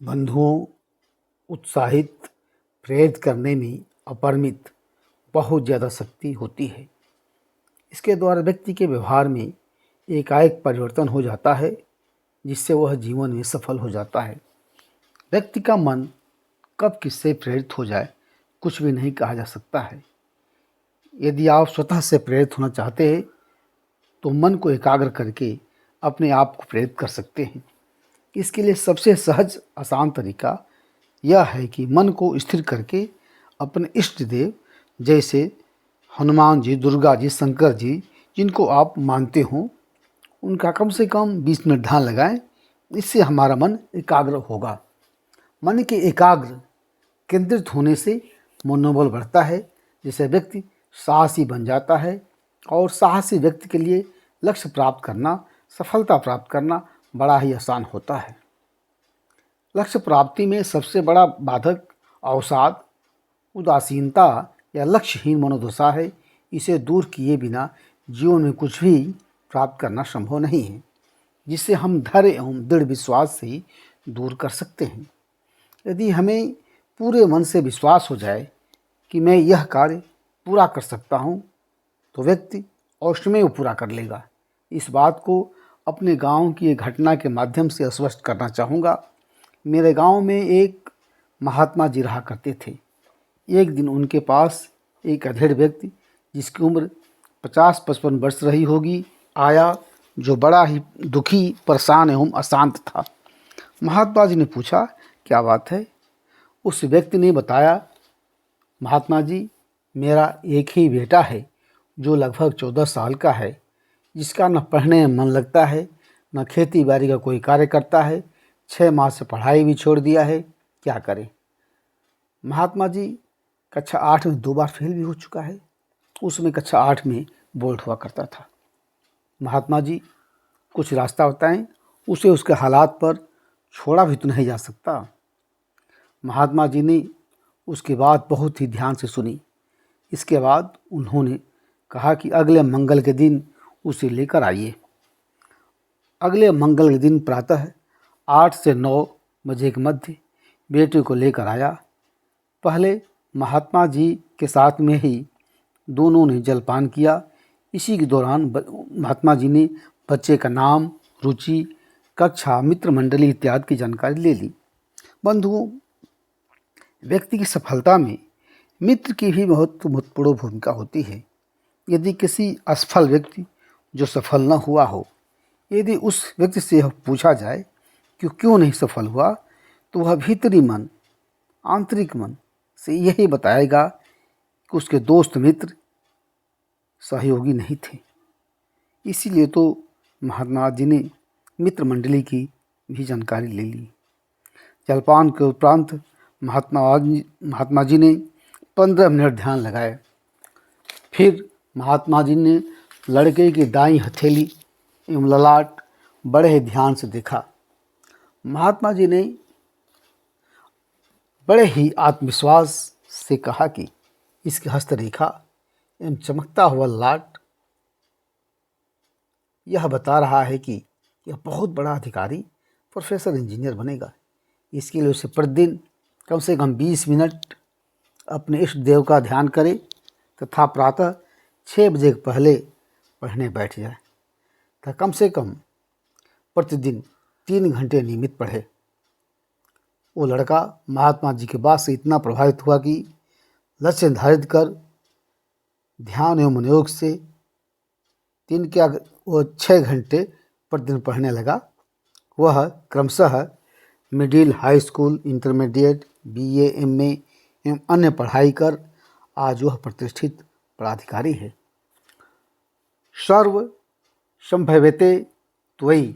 बंधुओं, उत्साहित प्रेरित करने में अपरिमित बहुत ज़्यादा शक्ति होती है। इसके द्वारा व्यक्ति के व्यवहार में एकाएक परिवर्तन हो जाता है, जिससे वह जीवन में सफल हो जाता है। व्यक्ति का मन कब किससे प्रेरित हो जाए, कुछ भी नहीं कहा जा सकता है। यदि आप स्वतः से प्रेरित होना चाहते हैं तो मन को एकाग्र करके अपने आप को प्रेरित कर सकते हैं। इसके लिए सबसे सहज आसान तरीका यह है कि मन को स्थिर करके अपने इष्ट देव जैसे हनुमान जी, दुर्गा जी, शंकर जी, जिनको आप मानते हो, उनका कम से कम 20 मिनट ध्यान लगाएं। इससे हमारा मन एकाग्र होगा। मन के एकाग्र केंद्रित होने से मनोबल बढ़ता है, जिससे व्यक्ति साहसी बन जाता है और साहसी व्यक्ति के लिए लक्ष्य प्राप्त करना, सफलता प्राप्त करना बड़ा ही आसान होता है। लक्ष्य प्राप्ति में सबसे बड़ा बाधक अवसाद, उदासीनता या लक्ष्यहीन मनोदशा है। इसे दूर किए बिना जीवन में कुछ भी प्राप्त करना संभव नहीं है, जिसे हम धैर्य एवं दृढ़ विश्वास से ही दूर कर सकते हैं। यदि हमें पूरे मन से विश्वास हो जाए कि मैं यह कार्य पूरा कर सकता हूँ, तो व्यक्ति अवश्य में वो पूरा कर लेगा। इस बात को अपने गांव की एक घटना के माध्यम से स्पष्ट करना चाहूँगा। मेरे गांव में एक महात्मा जी रहा करते थे। एक दिन उनके पास एक अधेड़ व्यक्ति, जिसकी उम्र 50-55 वर्ष रही होगी, आया, जो बड़ा ही दुखी, परेशान एवं अशांत था। महात्मा जी ने पूछा, क्या बात है? उस व्यक्ति ने बताया, महात्मा जी, मेरा एक ही बेटा है जो लगभग 14 साल का है, जिसका न पढ़ने में मन लगता है, न खेती बाड़ी का कोई कार्य करता है। 6 माह से पढ़ाई भी छोड़ दिया है, क्या करें? महात्मा जी, कक्षा 8 में 2 बार फेल भी हो चुका है। उसमें कक्षा 8 में बोर्ड हुआ करता था। महात्मा जी, कुछ रास्ता बताएं, उसे उसके हालात पर छोड़ा भी तो नहीं जा सकता। महात्मा जी ने उसकी बात बहुत ही ध्यान से सुनी। इसके बाद उन्होंने कहा कि अगले मंगल के दिन उसे लेकर आइए। अगले मंगल के दिन प्रातः 8 से 9 बजे के मध्य बेटे को लेकर आया। पहले महात्मा जी के साथ में ही दोनों ने जलपान किया। इसी के दौरान महात्मा जी ने बच्चे का नाम, रुचि, कक्षा, मित्र मंडली इत्यादि की जानकारी ले ली। बंधुओं, व्यक्ति की सफलता में मित्र की भी बहुत महत्वपूर्ण भूमिका होती है। यदि किसी असफल व्यक्ति जो सफल न हुआ हो, यदि उस व्यक्ति से पूछा जाए कि क्यों नहीं सफल हुआ, तो वह भीतरी मन, आंतरिक मन से यही बताएगा कि उसके दोस्त मित्र सहयोगी नहीं थे। इसीलिए तो महात्मा जी ने मित्र मंडली की भी जानकारी ले ली। जलपान के उपरांत महात्मा जी ने 15 मिनट ध्यान लगाए। फिर महात्मा जी ने लड़के की दाईं हथेली एवं ललाट बड़े ही ध्यान से देखा। महात्मा जी ने बड़े ही आत्मविश्वास से कहा कि इसकी हस्तरेखा एवं चमकता हुआ ललाट यह बता रहा है कि यह बहुत बड़ा अधिकारी, प्रोफेसर, इंजीनियर बनेगा। इसके लिए उसे प्रतिदिन कम से कम 20 मिनट अपने इष्ट देव का ध्यान करे तथा प्रातः 6 बजे के पहले पढ़ने बैठ जाए तथा कम से कम प्रतिदिन 3 घंटे नियमित पढ़े। वो लड़का महात्मा जी के बात से इतना प्रभावित हुआ कि लक्ष्य निर्धारित कर ध्यान एवं मनोयोग से वो 6 घंटे प्रतिदिन पढ़ने लगा। वह क्रमशः middle, high school, intermediate, BA, MA एवं अन्य पढ़ाई कर आज वह प्रतिष्ठित पदाधिकारी है। सर्व संभवते त्वयि,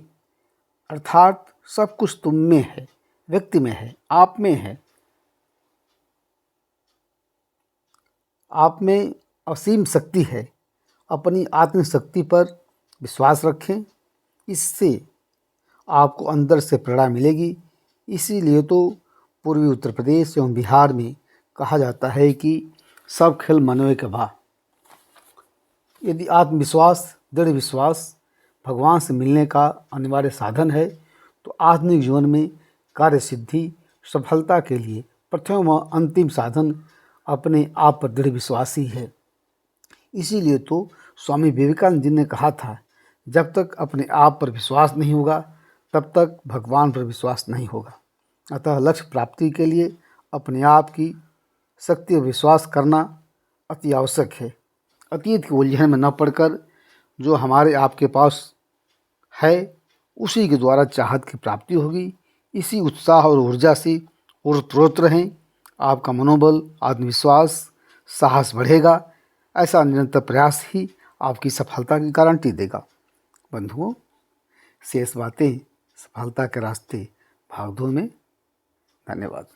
अर्थात सब कुछ तुम में है, व्यक्ति में है, आप में है। आप में असीम शक्ति है। अपनी आत्मशक्ति पर विश्वास रखें, इससे आपको अंदर से प्रेरणा मिलेगी। इसीलिए तो पूर्वी उत्तर प्रदेश एवं बिहार में कहा जाता है कि सब खेल मनोय के बा। यदि आत्मविश्वास, दृढ़ विश्वास भगवान से मिलने का अनिवार्य साधन है, तो आधुनिक जीवन में कार्य सिद्धि सफलता के लिए प्रथम व अंतिम साधन अपने आप पर दृढ़ विश्वास ही है। इसीलिए तो स्वामी विवेकानंद जी ने कहा था, जब तक अपने आप पर विश्वास नहीं होगा तब तक भगवान पर विश्वास नहीं होगा। अतः लक्ष्य प्राप्ति के लिए अपने आप की शक्ति और विश्वास करना अति आवश्यक है। अतीत की उलझन में न पड़कर जो हमारे आपके पास है उसी के द्वारा चाहत की प्राप्ति होगी। इसी उत्साह और ऊर्जा से ओतप्रोत रहें। आपका मनोबल, आत्मविश्वास, साहस बढ़ेगा। ऐसा निरंतर प्रयास ही आपकी सफलता की गारंटी देगा। बंधुओं, शेष बातें सफलता के रास्ते भाग दौड़ में। धन्यवाद।